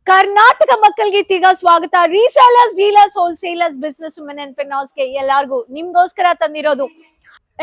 ಕರ್ನಾಟಕ ಮಕ್ಕಳಿಗೆ ಈಗ ಸ್ವಾಗತ. Resellers, dealers, wholesalers, business women ಎಂಟರ್ಪ್ರೆನ್ಯೂರ್ಸ್ಗೆ ಎಲ್ಲಾರ್ಗೂ ನಿಮ್ಗೋಸ್ಕರ ತಂದಿರೋದು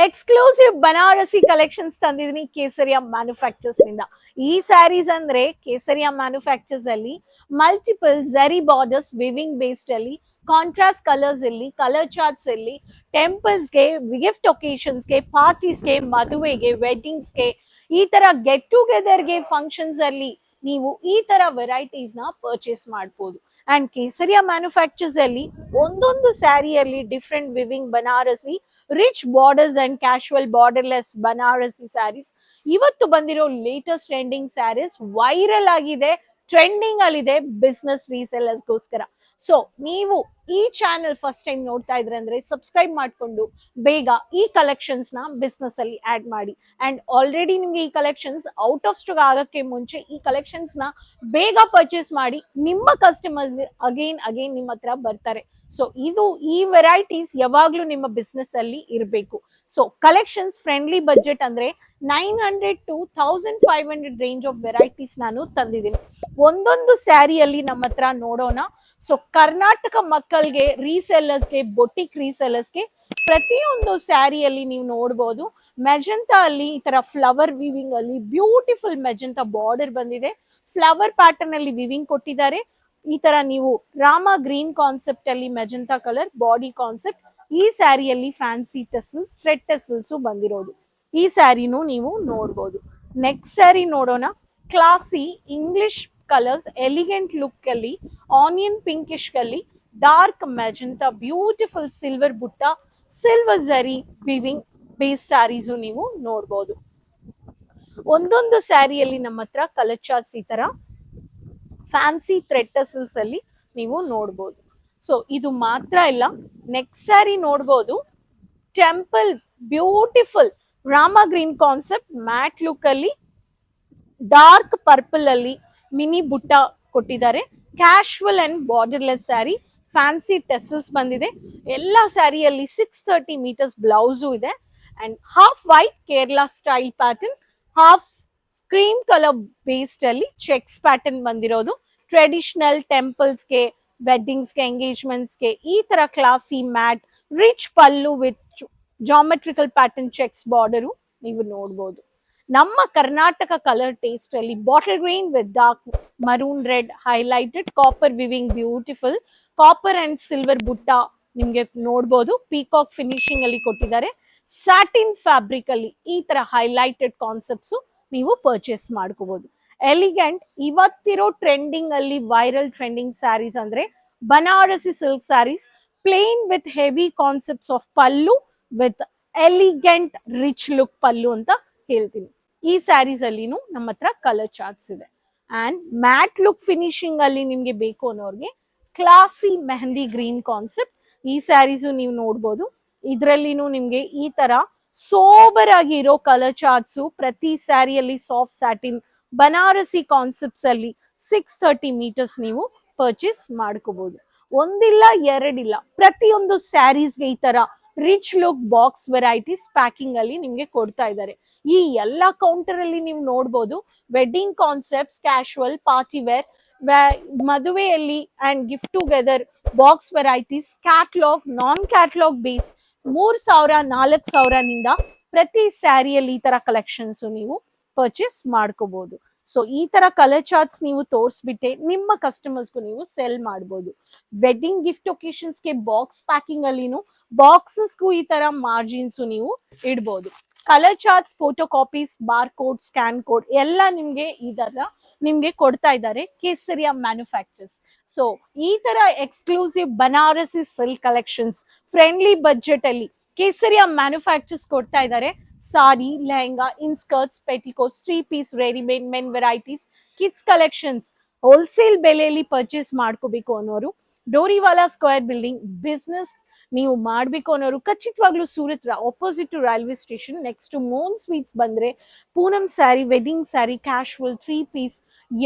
ಎಕ್ಸ್ಕ್ಲೂಸಿವ್ ಬನಾರಸಿ ಕಲೆಕ್ಷನ್ಸ್ ತಂದಿದ್ದೀನಿ ಕೇಸರಿಯಾ ಮ್ಯಾನುಫ್ಯಾಕ್ಚರ್ಸ್ ನಿಂದ. ಈ ಸ್ಯಾರೀಸ್ ಅಂದ್ರೆ ಕೇಸರಿಯಾ ಮ್ಯಾನುಫ್ಯಾಕ್ಚರ್ಸ್ ಅಲ್ಲಿ ಮಲ್ಟಿಪಲ್ ಝರಿ ಬಾರ್ಡರ್ಸ್ ವಿವಿಂಗ್ ಬೇಸ್ಡ್ ಅಲ್ಲಿ ಕಾಂಟ್ರಾಸ್ಟ್ ಕಲರ್ಸ್ ಇಲ್ಲಿ, ಕಲರ್ ಚಾರ್ಟ್ಸ್ ಇಲ್ಲಿ, ಟೆಂಪಲ್ಸ್ಗೆ, ಗಿಫ್ಟ್ ಒಕೇಶನ್ಸ್ಗೆ, ಪಾರ್ಟೀಸ್ಗೆ, ಮದುವೆಗೆ, ವೆಡ್ಡಿಂಗ್ಸ್ಗೆ, ಈ ತರ ಗೆಟ್ ಟುಗೆದರ್ಗೆ, ಫಂಕ್ಷನ್ಸ್ ಅಲ್ಲಿ ನೀವು ಈ ತರ ವೆರೈಟೀಸ್ ನ ಪರ್ಚೇಸ್ ಮಾಡಬಹುದು. ಅಂಡ್ ಕೇಸರಿಯಾ ಮ್ಯಾನುಫ್ಯಾಕ್ಚರ್ಸ್ ಅಲ್ಲಿ ಒಂದೊಂದು ಸ್ಯಾರಿಯಲ್ಲಿ different weaving Banarasi rich borders and casual borderless Banarasi saris. ಇವತ್ತು ಬಂದಿರೋ ಲೇಟೆಸ್ಟ್ ಟ್ರೆಂಡಿಂಗ್ ಸ್ಯಾರೀಸ್ ವೈರಲ್ ಆಗಿದೆ, ಟ್ರೆಂಡಿಂಗ್ ಅಲ್ಲಿದೆ ಬಿಸ್ನೆಸ್ ರೀಸೆಲ್ಲರ್ಸ್ಗೋಸ್ಕರ. ಸೊ ನೀವು ಈ ಚಾನೆಲ್ ಫಸ್ಟ್ ಟೈಮ್ ನೋಡ್ತಾ ಇದ್ರೆ ಅಂದ್ರೆ ಸಬ್ಸ್ಕ್ರೈಬ್ ಮಾಡ್ಕೊಂಡು ಬೇಗ ಈ ಕಲೆಕ್ಷನ್ಸ್ ನ ಬಿಸ್ನೆಸ್ ಅಲ್ಲಿ ಆಡ್ ಮಾಡಿ. ಅಂಡ್ ಆಲ್ರೆಡಿ ನಿಮ್ಗೆ ಈ ಕಲೆಕ್ಷನ್ಸ್ ಔಟ್ ಆಫ್ ಸ್ಟಾಕ್ ಆಗಕ್ಕೆ ಮುಂಚೆ ಈ ಕಲೆಕ್ಷನ್ಸ್ ನ ಬೇಗ ಪರ್ಚೇಸ್ ಮಾಡಿ. ನಿಮ್ಮ ಕಸ್ಟಮರ್ಸ್ ಅಗೇನ್ ನಿಮ್ಮ ಹತ್ರ ಬರ್ತಾರೆ. ಸೊ ಇದು ಈ ವೆರೈಟೀಸ್ ಯಾವಾಗ್ಲೂ ನಿಮ್ಮ ಬಿಸ್ನೆಸ್ ಅಲ್ಲಿ ಇರಬೇಕು. ಸೊ ಕಲೆಕ್ಷನ್ಸ್ ಫ್ರೆಂಡ್ಲಿ ಬಜೆಟ್ ಅಂದ್ರೆ 900 to 1500 ರೇಂಜ್ ಆಫ್ ವೆರೈಟೀಸ್ ನಾನು ತಂದಿದ್ದೀನಿ. ಒಂದೊಂದು ಸ್ಯಾರಿಯಲ್ಲಿ ನಮ್ಮ ಹತ್ರ ನೋಡೋಣ. ಸೊ ಕರ್ನಾಟಕ ಮಕ್ಕಳಿಗೆ, ರೀಸೆಲ್ಲರ್ಸ್ಗೆ, ಬೊಟಿಕ್ ರೀಸೆಲ್ಲರ್ಸ್ಗೆ ಪ್ರತಿಯೊಂದು ಸ್ಯಾರಿಯಲ್ಲಿ ನೀವು ನೋಡ್ಬೋದು ಮೆಜೆಂಟಾ ಅಲ್ಲಿ ಈ ತರ ಫ್ಲವರ್ ವಿವಿಂಗ್ ಅಲ್ಲಿ ಬ್ಯೂಟಿಫುಲ್ ಮೆಜೆಂಟಾ ಬಾರ್ಡರ್ ಬಂದಿದೆ. ಫ್ಲವರ್ ಪ್ಯಾಟರ್ನ್ ಅಲ್ಲಿ ವಿವಿಂಗ್ ಕೊಟ್ಟಿದ್ದಾರೆ. ಈ ತರ ನೀವು ರಾಮ ಗ್ರೀನ್ ಕಾನ್ಸೆಪ್ಟ್ ಅಲ್ಲಿ ಮೆಜೆಂಟಾ ಕಲರ್ ಬಾಡಿ ಕಾನ್ಸೆಪ್ಟ್. ಈ ಸ್ಯಾರಿಯಲ್ಲಿ ಫ್ಯಾನ್ಸಿ ಟೆಸಲ್ಸ್, ಥ್ರೆಡ್ ಟೆಸಲ್ಸ್ ಬಂದಿರೋದು. ಈ ಸ್ಯಾರಿನೂ ನೀವು ನೋಡ್ಬೋದು. ನೆಕ್ಸ್ಟ್ ಸ್ಯಾರಿ ನೋಡೋಣ. Classy English colours, elegant look ಅಲ್ಲಿ ಆನಿಯನ್ ಪಿಂಕಿಶ್ ಅಲ್ಲಿ ಡಾರ್ಕ್ ಮೆಜೆಂಟಾ, ಬ್ಯೂಟಿಫುಲ್ ಸಿಲ್ವರ್ ಬುಟ್ಟ, ಸಿಲ್ವರ್ ಝರಿ ವಿವಿಂಗ್ ಬೇಸ್ ಸ್ಯಾರೀಸು ನೀವು ನೋಡ್ಬೋದು. ಒಂದೊಂದು ಸ್ಯಾರಿಯಲ್ಲಿ ನಮ್ಮ ಹತ್ರ ಕಲರ್ ಚಾರ್ಟ್ಸ್ ಈ ತರ ಫ್ಯಾನ್ಸಿ ಥ್ರೆಡ್ ಟಸಲ್ಸ್ ಅಲ್ಲಿ ನೀವು ನೋಡ್ಬೋದು. ಸೊ ಇದು ಮಾತ್ರ ಇಲ್ಲ, ನೆಕ್ಸ್ಟ್ ಸ್ಯಾರಿ ನೋಡ್ಬೋದು. Temple beautiful Rama green concept mat look ಅಲ್ಲಿ ಡಾರ್ಕ್ ಪರ್ಪಲ್ ಅಲ್ಲಿ ಮಿನಿ ಬುಟ್ಟ ಕೊಟ್ಟಿದ್ದಾರೆ. Casual and borderless sari, fancy tassels ಬಂದಿದೆ. ಎಲ್ಲ ಸ್ಯಾರಿಯಲ್ಲಿ 630 ಮೀಟರ್ಸ್ ಬ್ಲೌಸು ಇದೆ. And half white Kerala style pattern, half cream colour based ಅಲ್ಲಿ ಚೆಕ್ಸ್ ಪ್ಯಾಟರ್ನ್ ಬಂದಿರೋದು. ಟ್ರೆಡಿಷನಲ್ ಟೆಂಪಲ್ಸ್ಗೆ, ವೆಡ್ಡಿಂಗ್ಸ್ಗೆ, ಎಂಗೇಜ್ಮೆಂಟ್ಸ್ಗೆ ಈ ತರ classy mat rich pallu with geometrical pattern cheques border ನೀವು ನೋಡ್ಬೋದು. ನಮ್ಮ ಕರ್ನಾಟಕ ಕಲರ್ ಟೇಸ್ಟ್ ಅಲ್ಲಿ bottle green with dark maroon red highlighted copper viewing beautiful copper and silver ಬುಟ್ಟ ನಿಮ್ಗೆ ನೋಡ್ಬೋದು. ಪೀಕಾಕ್ ಫಿನಿಶಿಂಗ್ ಅಲ್ಲಿ ಕೊಟ್ಟಿದ್ದಾರೆ. ಸ್ಯಾಟಿನ್ ಫ್ಯಾಬ್ರಿಕ್ ಅಲ್ಲಿ ಈ ತರ ಹೈಲೈಟೆಡ್ ಕಾನ್ಸೆಪ್ಟ್ಸ್ ನೀವು ಪರ್ಚೇಸ್ ಮಾಡ್ಕೋಬಹುದು. ಎಲಿಗೆಂಟ್ ಇವತ್ತಿರೋ ಟ್ರೆಂಡಿಂಗ್ ಅಲ್ಲಿ ವೈರಲ್ ಟ್ರೆಂಡಿಂಗ್ ಸ್ಯಾರೀಸ್ ಅಂದ್ರೆ Banarasi silk saris, plain with heavy concepts of pallu with elegant rich look pallu ಅಂತ ಹೇಳ್ತೀನಿ. ಈ ಸ್ಯಾರೀಸ್ ಅಲ್ಲಿನೂ ನಮ್ಮ ಹತ್ರ ಕಲರ್ ಚಾರ್ಟ್ಸ್ ಇದೆ. ಅಂಡ್ ಮ್ಯಾಟ್ ಲುಕ್ ಫಿನಿಶಿಂಗ್ ಅಲ್ಲಿ ನಿಮ್ಗೆ ಬೇಕು ಅನ್ನೋರ್ಗೆ ಕ್ಲಾಸಿ ಮೆಹಂದಿ ಗ್ರೀನ್ ಕಾನ್ಸೆಪ್ಟ್ ಈ ಸ್ಯಾರೀಸು ನೀವು ನೋಡ್ಬೋದು. ಇದ್ರಲ್ಲಿನೂ ನಿಮ್ಗೆ ಈ ತರ ಸೋಬರ್ ಆಗಿ ಇರೋ ಕಲರ್ ಚಾರ್ಟ್ಸು. ಪ್ರತಿ ಸ್ಯಾರಿಯಲ್ಲಿ ಸಾಫ್ಟ್ ಸ್ಯಾಟಿನ್ ಬನಾರಸಿ ಕಾನ್ಸೆಪ್ಟ್ಸ್ ಅಲ್ಲಿ 630 ಮೀಟರ್ಸ್ ನೀವು ಪರ್ಚೇಸ್ ಮಾಡ್ಕೋಬಹುದು. ಒಂದಿಲ್ಲ ಎರಡಿಲ್ಲ, ಪ್ರತಿಯೊಂದು ಸ್ಯಾರೀಸ್ಗೆ ಈ ತರ rich look box varieties packing ಅಲ್ಲಿ ನಿಮ್ಗೆ ಕೊಡ್ತಾ ಇದ್ದಾರೆ. ಈ ಎಲ್ಲಾ ಕೌಂಟರ್ ಅಲ್ಲಿ ನೀವು ನೋಡ್ಬೋದು wedding concepts, casual, party wear, ಮದುವೆಯಲ್ಲಿ and gift together box varieties, catalogue, non catalogue base 3000-4000 ನಿಂದ ಪ್ರತಿ ಸ್ಯಾರಿಯಲ್ಲಿ ಈ ತರ ಕಲೆಕ್ಷನ್ಸ್ ನೀವು ಪರ್ಚೇಸ್ ಮಾಡ್ಕೋಬಹುದು. ಸೊ ಈ ತರ ಕಲರ್ ಚಾರ್ಟ್ಸ್ ನೀವು ತೋರಿಸ್ಬಿಟ್ಟೆ ನಿಮ್ಮ ಕಸ್ಟಮರ್ಸ್ಗೂ ನೀವು ಸೆಲ್ ಮಾಡ್ಬೋದು. ವೆಡ್ಡಿಂಗ್ ಗಿಫ್ಟ್ ಒಕೇಶನ್ಸ್ಗೆ ಬಾಕ್ಸ್ ಪ್ಯಾಕಿಂಗ್ ಅಲ್ಲಿನೂ ಬಾಕ್ಸಸ್ಗೂ ಈ ತರ ಮಾರ್ಜಿನ್ಸ್ ನೀವು ಇಡ್ಬೋದು. Colour charts, photo copies, bar code, scan code ಎಲ್ಲ ನಿಮ್ಗೆ ಇದರ ನಿಮ್ಗೆ ಕೊಡ್ತಾ ಇದ್ದಾರೆ ಕೇಸರಿಯಾ ಮ್ಯಾನುಫ್ಯಾಕ್ಚರ್ಸ್. ಸೊ ಈ ತರ exclusive Banarasi silk collections friendly budget ಅಲ್ಲಿ ಕೇಸರಿಯಾ ಮ್ಯಾನುಫ್ಯಾಕ್ಚರ್ಸ್ ಕೊಡ್ತಾ ಇದ್ದಾರೆ. Sari, lehenga, inskirts, petticoats, 3 piece readymade men varieties, kids collections wholesale ಬೆಲೆಯಲ್ಲಿ ಪರ್ಚೇಸ್ ಮಾಡ್ಕೋಬೇಕು ಅನ್ನೋರು ಡೋರಿವಾಲಾ ಸ್ಕ್ವೇರ್ ಬಿಲ್ಡಿಂಗ್ ಬಿಸ್ನೆಸ್ ನೀವು ಮಾಡಬೇಕು ಅನ್ನೋರು ಖಚಿತವಾಗ್ಲೂ Surat opposite to railway station next to ಮೋನ್ ಸ್ವೀಟ್ಸ್ ಬಂದ್ರೆ Poonam sari, wedding sari, casual, 3 piece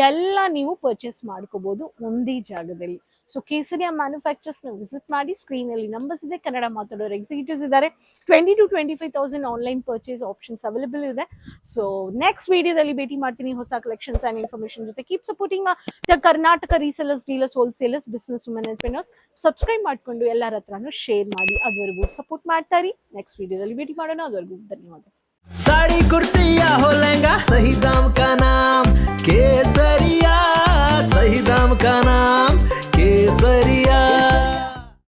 ಎಲ್ಲ ನೀವು ಪರ್ಚೇಸ್ ಮಾಡ್ಕೋಬಹುದು ಒಂದೇ ಜಾಗದಲ್ಲಿ. ಸೊ ಕೇಸರಿಯಾ ಮ್ಯಾನುಫ್ಯಾಕ್ಚರ್ಸ್ ನ ವಿಸಿಟ್ ಮಾಡಿ. ಸ್ಕ್ರೀನ್ ಅಲ್ಲಿ ನಂಬರ್ಸ್ ಇದೆ, ಕನ್ನಡ ಮಾತಾಡೋರು ಎಕ್ಸಿಕ್ಯೂಟಿವ್ಸ್ ಇದ್ದಾರೆ. 20,000 to 25,000 online purchase options available ಇದೆ. ಸೊ ನೆಕ್ಸ್ಟ್ ವಿಡಿಯೋದಲ್ಲಿ ಭೇಟಿ ಮಾಡ್ತೀನಿ ಹೊಸ ಕಲೆಕ್ಷನ್ಸ್ ಅಂಡ್ ಇನ್ಫಾರ್ಮೇಶನ್ ಜೊತೆ. Keep supporting the Karnataka resellers, dealers, wholesalers, business women entrepreneurs. Subscribe ಮಾಡ್ಕೊಂಡು ಎಲ್ಲರ ಹತ್ರನೂ ಶೇರ್ ಮಾಡಿ. ಅದುವರೆಗೂ ಸಪೋರ್ಟ್ ಮಾಡ್ತಾ ಇರಿ. ನೆಕ್ಸ್ಟ್ ವಿಡಿಯೋದಲ್ಲಿ ಭೇಟಿ ಮಾಡೋಣ. ಅದುವರೆಗೂ ಧನ್ಯವಾದ. साड़ी कुर्ती या हो लहंगा, सही दाम